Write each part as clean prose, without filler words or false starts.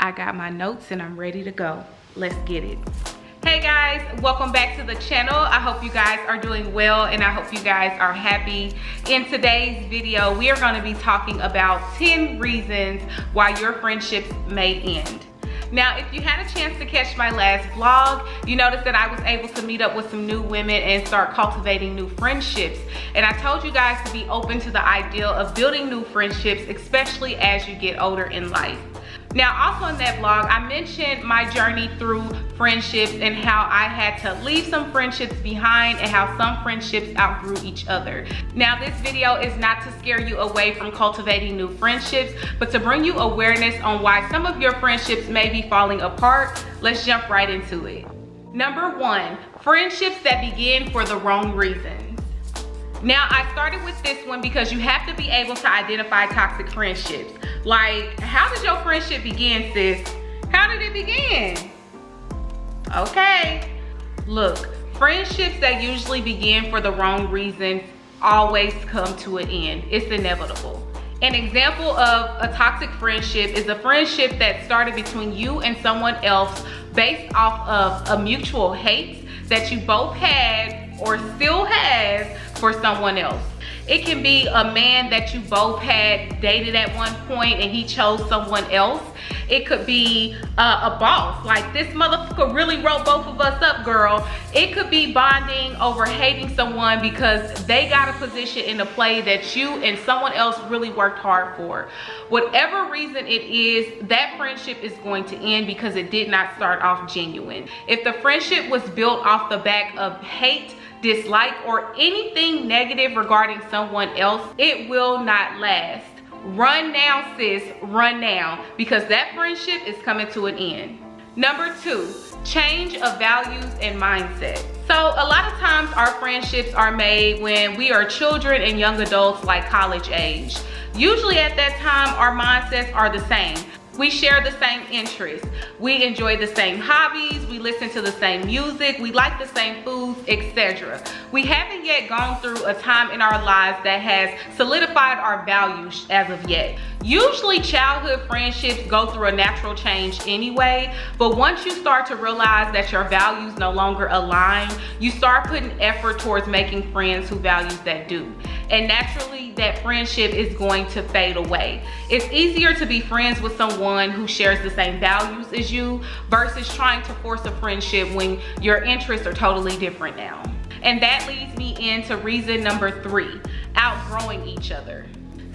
I got my notes and I'm ready to go. Let's get it. Hey guys, welcome back to the channel. I hope you guys are doing well and I hope you guys are happy. In today's video, we are going to be talking about 10 reasons why your friendships may end. Now, if you had a chance to catch my last vlog, you noticed that I was able to meet up with some new women and start cultivating new friendships. And I told you guys to be open to the idea of building new friendships, especially as you get older in life. Now, also in that vlog, I mentioned my journey through friendships and how I had to leave some friendships behind and how some friendships outgrew each other. Now, this video is not to scare you away from cultivating new friendships, but to bring you awareness on why some of your friendships may be falling apart. Let's jump right into it. Number 1, friendships that begin for the wrong reasons. Now, I started with this one because you have to be able to identify toxic friendships. Like, how did your friendship begin, sis? How did it begin? Okay. Look, friendships that usually begin for the wrong reasons always come to an end. It's inevitable. An example of a toxic friendship is a friendship that started between you and someone else based off of a mutual hate that you both had or still have for someone else. It can be a man that you both had dated at one point and he chose someone else. It could be a boss, like this motherfucker really wrote both of us up, girl. It could be bonding over hating someone because they got a position in a play that you and someone else really worked hard for. Whatever reason it is, that friendship is going to end because it did not start off genuine. If the friendship was built off the back of hate, dislike, or anything negative regarding someone else, it will not last. Run now, sis, run now, because that friendship is coming to an end. Number 2, change of values and mindset. So a lot of times our friendships are made when we are children and young adults, like college age. Usually at that time, our mindsets are the same. We share the same interests. We enjoy the same hobbies. We listen to the same music. We like the same foods, etc. We haven't yet gone through a time in our lives that has solidified our values as of yet. Usually childhood friendships go through a natural change anyway, but once you start to realize that your values no longer align, you start putting effort towards making friends who values that do. And naturally, that friendship is going to fade away. It's easier to be friends with someone who shares the same values as you versus trying to force a friendship when your interests are totally different now. And that leads me into reason number 3, outgrowing each other.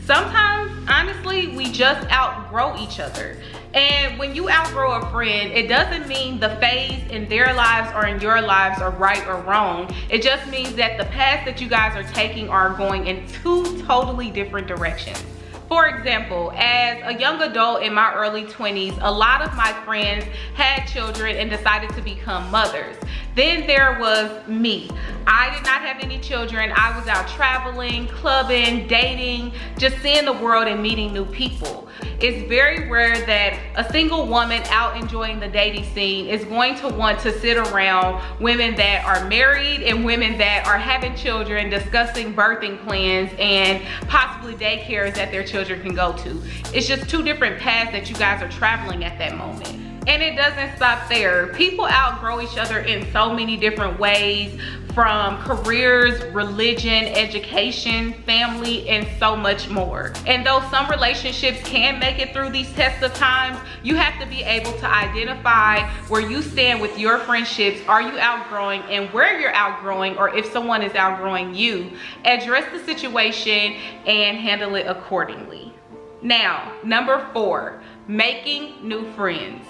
Sometimes, honestly, we just outgrow each other. And when you outgrow a friend, it doesn't mean the phase in their lives or in your lives are right or wrong. It just means that the paths that you guys are taking are going in 2 totally different directions. For example, as a young adult in my early 20s, a lot of my friends had children and decided to become mothers. Then there was me. I did not have any children. I was out traveling, clubbing, dating, just seeing the world and meeting new people. It's very rare that a single woman out enjoying the dating scene is going to want to sit around women that are married and women that are having children, discussing birthing plans and possibly daycares that their children can go to. It's just 2 different paths that you guys are traveling at that moment. And it doesn't stop there. People outgrow each other in so many different ways, from careers, religion, education, family, and so much more. And though some relationships can make it through these tests of times, you have to be able to identify where you stand with your friendships. Are you outgrowing, and where you're outgrowing, or if someone is outgrowing you, address the situation and handle it accordingly. Now, number 4, making new friends.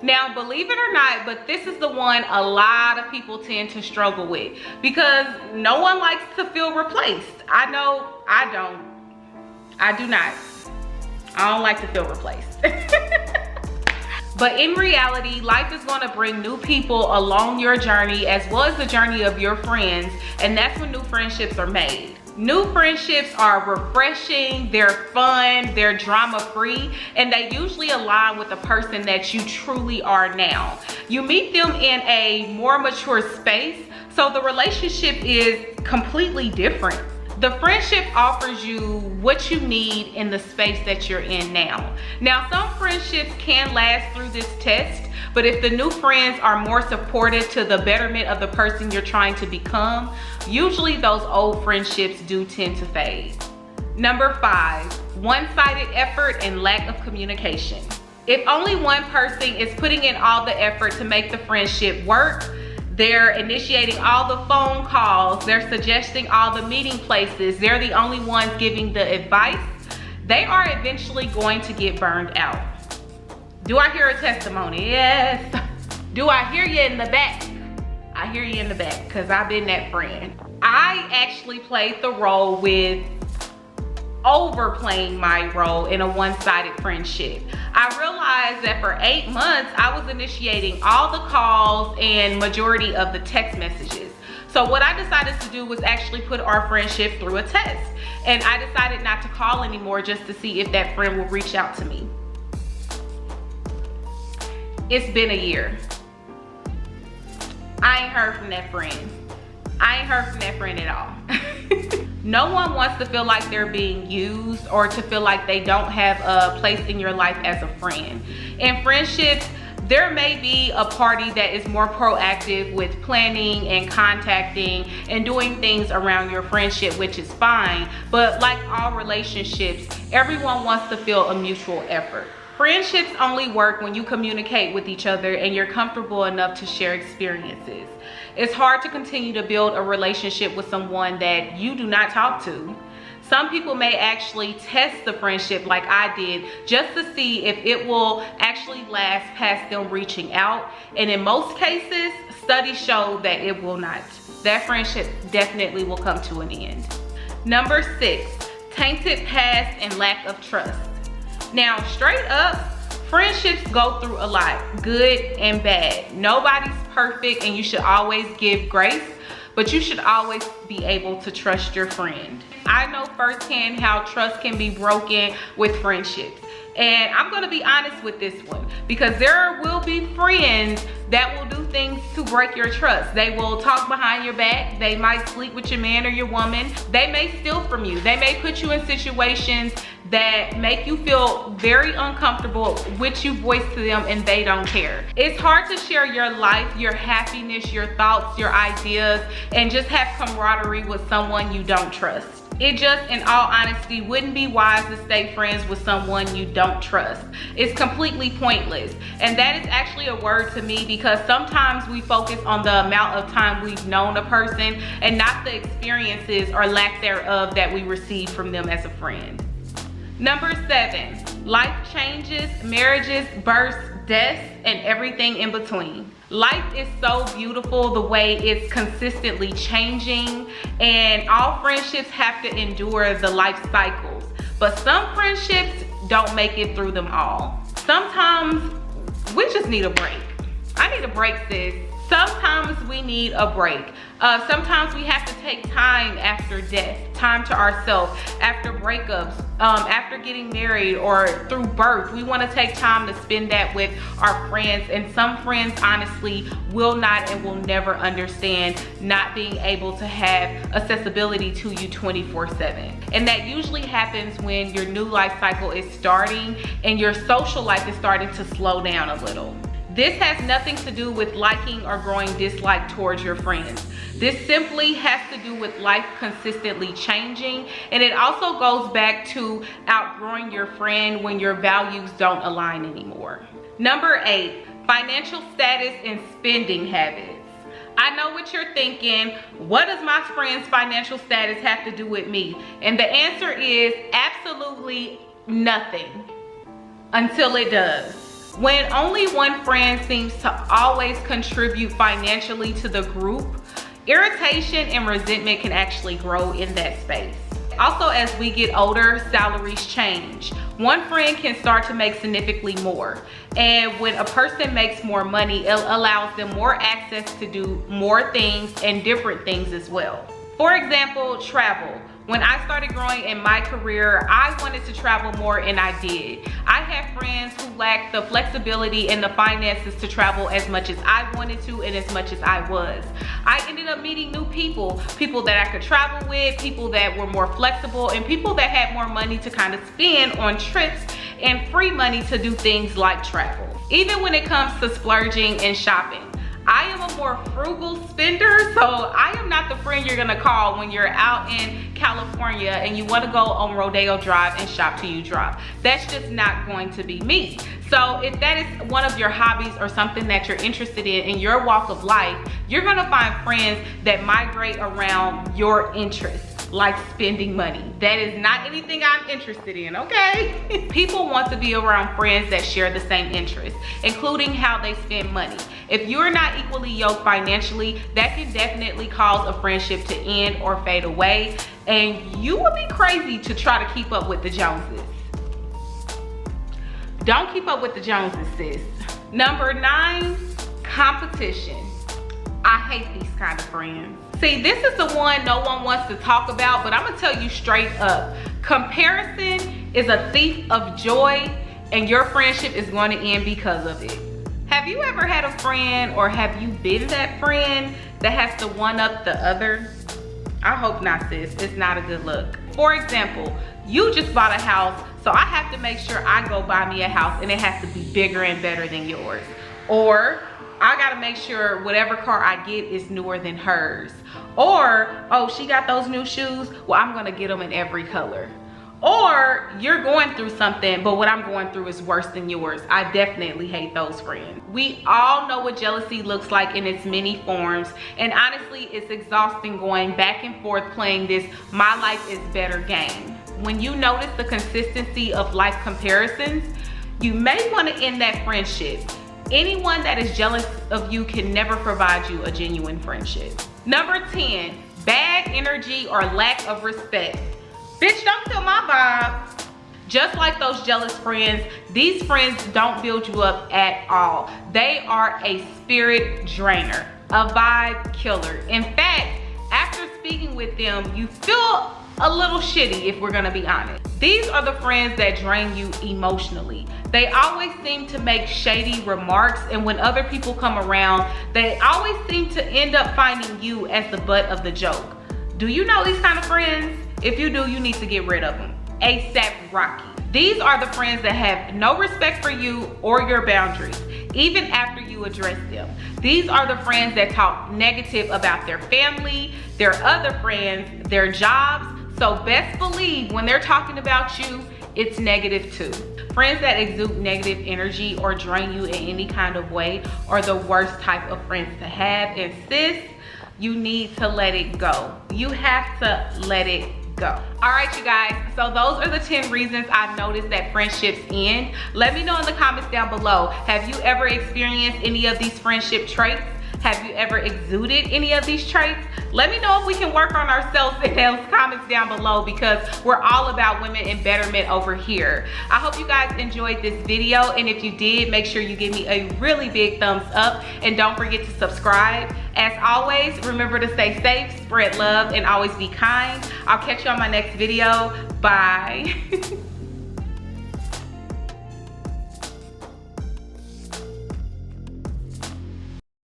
Now, believe it or not, but this is the one a lot of people tend to struggle with because no one likes to feel replaced. I know I don't. I do not. I don't like to feel replaced. But in reality, life is going to bring new people along your journey as well as the journey of your friends, and that's when new friendships are made. New friendships are refreshing, they're fun, they're drama-free, and they usually align with the person that you truly are now. You meet them in a more mature space, so the relationship is completely different. The friendship offers you what you need in the space that you're in now. Now, some friendships can last through this test, but if the new friends are more supportive to the betterment of the person you're trying to become, usually those old friendships do tend to fade. Number 5, one-sided effort and lack of communication. If only one person is putting in all the effort to make the friendship work, they're initiating all the phone calls, they're suggesting all the meeting places, they're the only ones giving the advice, they are eventually going to get burned out. Do I hear a testimony? Yes. Do I hear you in the back? I hear you in the back, because I've been that friend. I actually played the role with overplaying my role in a one-sided friendship. I realized that for 8 months, I was initiating all the calls and majority of the text messages. So what I decided to do was actually put our friendship through a test. And I decided not to call anymore just to see if that friend would reach out to me. It's been a year. I ain't heard from that friend. I ain't heard from that friend at all. No one wants to feel like they're being used or to feel like they don't have a place in your life as a friend. In friendships, there may be a party that is more proactive with planning and contacting and doing things around your friendship, which is fine. But like all relationships, everyone wants to feel a mutual effort. Friendships only work when you communicate with each other and you're comfortable enough to share experiences. It's hard to continue to build a relationship with someone that you do not talk to. Some people may actually test the friendship like I did just to see if it will actually last past them reaching out. And in most cases, studies show that it will not. That friendship definitely will come to an end. Number 6, tainted past and lack of trust. Now, straight up, friendships go through a lot, good and bad. Nobody's perfect and you should always give grace, but you should always be able to trust your friend. I know firsthand how trust can be broken with friendships. And I'm gonna be honest with this one, because there will be friends that will do things to break your trust. They will talk behind your back. They might sleep with your man or your woman. They may steal from you. They may put you in situations that make you feel very uncomfortable, which you voice to them and they don't care. It's hard to share your life, your happiness, your thoughts, your ideas, and just have camaraderie with someone you don't trust. It just, in all honesty, wouldn't be wise to stay friends with someone you don't trust. It's completely pointless. And that is actually a word to me, because sometimes we focus on the amount of time we've known a person and not the experiences or lack thereof that we receive from them as a friend. Number 7, life changes, marriages, births, deaths, and everything in between. Life is so beautiful the way it's consistently changing, and all friendships have to endure the life cycles. But some friendships don't make it through them all. Sometimes we just need a break. I need a break, sis. Sometimes we need a break. Sometimes we have to take time after death, time to ourselves, after breakups, after getting married, or through birth. We want to take time to spend that with our friends. And some friends honestly will not and will never understand not being able to have accessibility to you 24/7. And that usually happens when your new life cycle is starting and your social life is starting to slow down a little. This has nothing to do with liking or growing dislike towards your friends. This simply has to do with life consistently changing, and it also goes back to outgrowing your friend when your values don't align anymore. Number 8, financial status and spending habits. I know what you're thinking. What does my friend's financial status have to do with me? And the answer is absolutely nothing until it does. When only one friend seems to always contribute financially to the group, irritation and resentment can actually grow in that space. Also, as we get older, salaries change. One friend can start to make significantly more. And when a person makes more money, it allows them more access to do more things and different things as well. For example, travel. When I started growing in my career, I wanted to travel more, and I did. I had friends who lacked the flexibility and the finances to travel as much as I wanted to and as much as I was. I ended up meeting new people, people that I could travel with, people that were more flexible, and people that had more money to kind of spend on trips and free money to do things like travel. Even when it comes to splurging and shopping, I am a more frugal spender, so I am not the friend you're gonna call when you're out in California and you wanna go on Rodeo Drive and shop till you drop. That's just not going to be me. So if that is one of your hobbies or something that you're interested in your walk of life, you're gonna find friends that migrate around your interests, like spending money. That is not anything I'm interested in, okay? People want to be around friends that share the same interests, including how they spend money. If you're not equally yoked financially, that can definitely cause a friendship to end or fade away, and you would be crazy to try to keep up with the Joneses. Don't keep up with the Joneses, sis. Number 9, competition. I hate these kind of friends. See, this is the one no one wants to talk about, but I'm gonna tell you straight up. Comparison is a thief of joy, and your friendship is going to end because of it. Have you ever had a friend, or have you been that friend that has to one up the other? I hope not, sis. It's not a good look. For example, you just bought a house, so I have to make sure I go buy me a house and it has to be bigger and better than yours. Or I gotta make sure whatever car I get is newer than hers. Or, oh, she got those new shoes, well, I'm gonna get them in every color. Or you're going through something, but what I'm going through is worse than yours. I definitely hate those friends. We all know what jealousy looks like in its many forms, and honestly, it's exhausting going back and forth playing this my life is better game. When you notice the consistency of life comparisons, you may want to end that friendship. Anyone that is jealous of you can never provide you a genuine friendship. Number 10, bad energy or lack of respect. Bitch, don't kill my vibe. Just like those jealous friends, these friends don't build you up at all. They are a spirit drainer, a vibe killer. In fact, after speaking with them, you feel a little shitty, if we're gonna be honest. These are the friends that drain you emotionally. They always seem to make shady remarks, and when other people come around, they always seem to end up finding you as the butt of the joke. Do you know these kind of friends? If you do, you need to get rid of them. ASAP Rocky. These are the friends that have no respect for you or your boundaries, even after you address them. These are the friends that talk negative about their family, their other friends, their jobs. So best believe when they're talking about you, it's negative too. Friends that exude negative energy or drain you in any kind of way are the worst type of friends to have. And sis, you need to let it go. You have to let it go. All right, you guys, so those are the 10 reasons I've noticed that friendships end. Let me know in the comments down below, have you ever experienced any of these friendship traits? Have you ever exuded any of these traits? Let me know if we can work on ourselves in those comments down below, because we're all about women and betterment over here. I hope you guys enjoyed this video, and if you did, make sure you give me a really big thumbs up, and don't forget to subscribe. As always, remember to stay safe, spread love, and always be kind. I'll catch you on my next video. Bye.